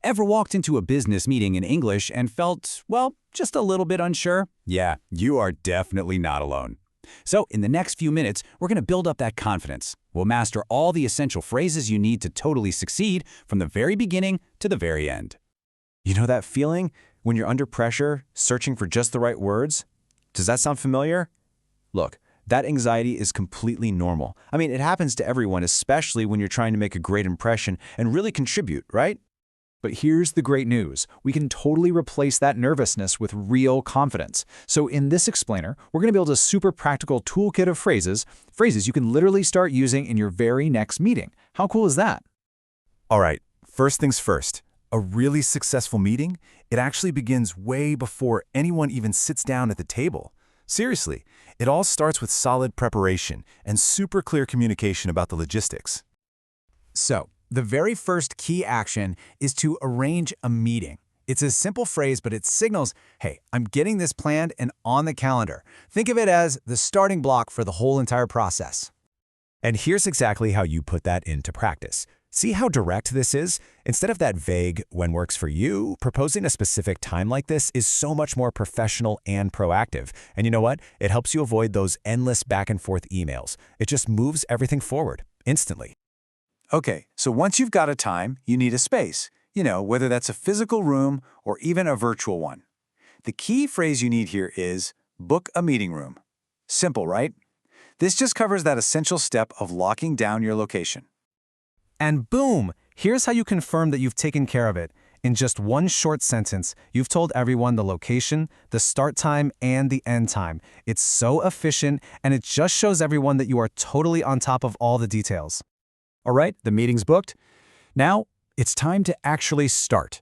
Ever walked into a business meeting in English and felt, well, just a little bit unsure? Yeah, you are definitely not alone. So in the next few minutes, we're going to build up that confidence. We'll master all the essential phrases you need to totally succeed from the very beginning to the very end. You know that feeling when you're under pressure, searching for just the right words? Does that sound familiar? Look, that anxiety is completely normal. I mean, it happens to everyone, especially when you're trying to make a great impression and really contribute, right? But here's the great news. We can totally replace that nervousness with real confidence. So in this explainer, we're going to build a super practical toolkit of phrases you can literally start using in your very next meeting. How cool is that? All right, first things first. A really successful meeting, it actually begins way before anyone even sits down at the table. Seriously, it all starts with solid preparation and super clear communication about the logistics. So, the very first key action is to arrange a meeting. It's a simple phrase, but it signals, hey, I'm getting this planned and on the calendar. Think of it as the starting block for the whole entire process. And here's exactly how you put that into practice. See how direct this is? Instead of that vague, when works for you, proposing a specific time like this is so much more professional and proactive. And you know what? It helps you avoid those endless back and forth emails. It just moves everything forward, instantly. Okay, so once you've got a time, you need a space. Whether that's a physical room or even a virtual one. The key phrase you need here is book a meeting room. Simple, right? This just covers that essential step of locking down your location. And boom! Here's how you confirm that you've taken care of it. In just one short sentence, you've told everyone the location, the start time, and the end time. It's so efficient, and it just shows everyone that you are totally on top of all the details. All right, the meeting's booked. Now, it's time to actually start.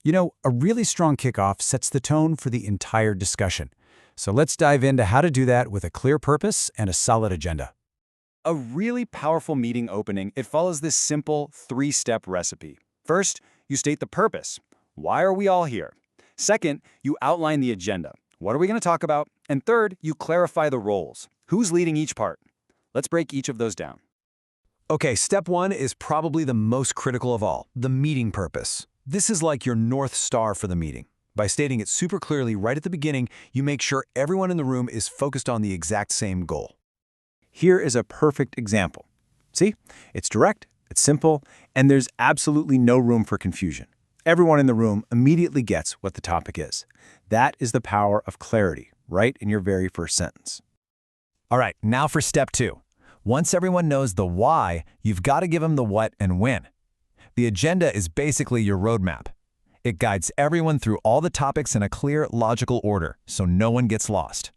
A really strong kickoff sets the tone for the entire discussion. So let's dive into how to do that with a clear purpose and a solid agenda. A really powerful meeting opening, it follows this simple three-step recipe. First, you state the purpose. Why are we all here? Second, you outline the agenda. What are we going to talk about? And third, you clarify the roles. Who's leading each part? Let's break each of those down. Okay, step one is probably the most critical of all, the meeting purpose. This is like your North Star for the meeting. By stating it super clearly right at the beginning, you make sure everyone in the room is focused on the exact same goal. Here is a perfect example. See, it's direct, it's simple, and there's absolutely no room for confusion. Everyone in the room immediately gets what the topic is. That is the power of clarity, right in your very first sentence. All right, now for step two. Once everyone knows the why, you've got to give them the what and when. The agenda is basically your roadmap. It guides everyone through all the topics in a clear, logical order, so no one gets lost.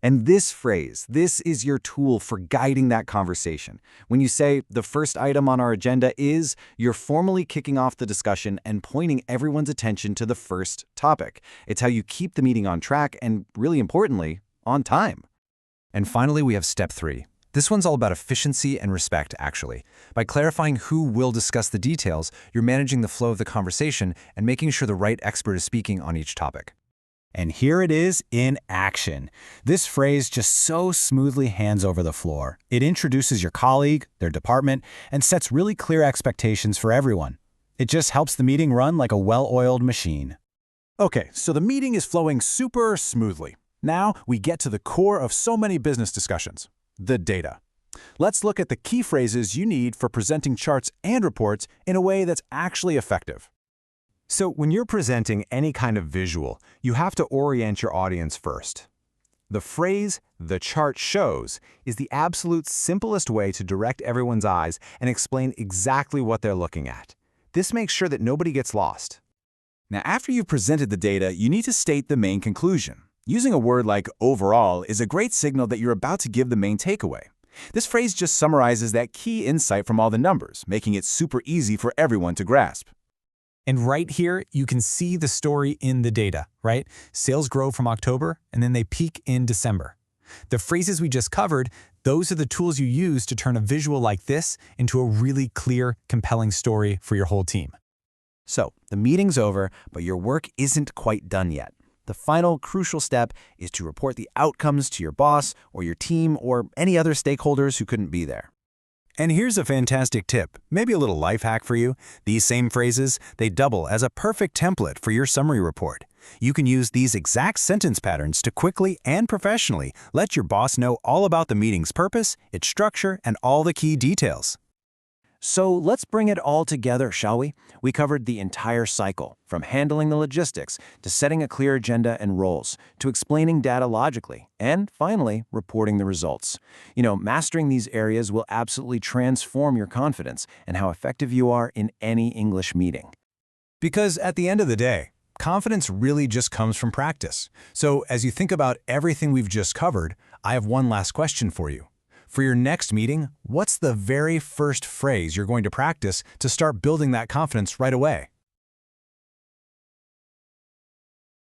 And this phrase, this is your tool for guiding that conversation. When you say, the first item on our agenda is, you're formally kicking off the discussion and pointing everyone's attention to the first topic. It's how you keep the meeting on track and, really importantly, on time. And finally, we have step three. This one's all about efficiency and respect, actually. By clarifying who will discuss the details, you're managing the flow of the conversation and making sure the right expert is speaking on each topic. And here it is in action. This phrase just so smoothly hands over the floor. It introduces your colleague, their department, and sets really clear expectations for everyone. It just helps the meeting run like a well-oiled machine. Okay, so the meeting is flowing super smoothly. Now we get to the core of so many business discussions. The data. Let's look at the key phrases you need for presenting charts and reports in a way that's actually effective. So when you're presenting any kind of visual, you have to orient your audience first. The phrase, "the chart shows," is the absolute simplest way to direct everyone's eyes and explain exactly what they're looking at. This makes sure that nobody gets lost. Now, after you've presented the data, you need to state the main conclusion. Using a word like overall is a great signal that you're about to give the main takeaway. This phrase just summarizes that key insight from all the numbers, making it super easy for everyone to grasp. And right here, you can see the story in the data, right? Sales grow from October, and then they peak in December. The phrases we just covered, those are the tools you use to turn a visual like this into a really clear, compelling story for your whole team. So, the meeting's over, but your work isn't quite done yet. The final crucial step is to report the outcomes to your boss or your team or any other stakeholders who couldn't be there. And here's a fantastic tip, maybe a little life hack for you. These same phrases, they double as a perfect template for your summary report. You can use these exact sentence patterns to quickly and professionally let your boss know all about the meeting's purpose, its structure, and all the key details. So let's bring it all together, shall we? We covered the entire cycle, from handling the logistics, to setting a clear agenda and roles, to explaining data logically, and finally, reporting the results. Mastering these areas will absolutely transform your confidence and how effective you are in any English meeting. Because at the end of the day, confidence really just comes from practice. So as you think about everything we've just covered, I have one last question for you. For your next meeting, what's the very first phrase you're going to practice to start building that confidence right away?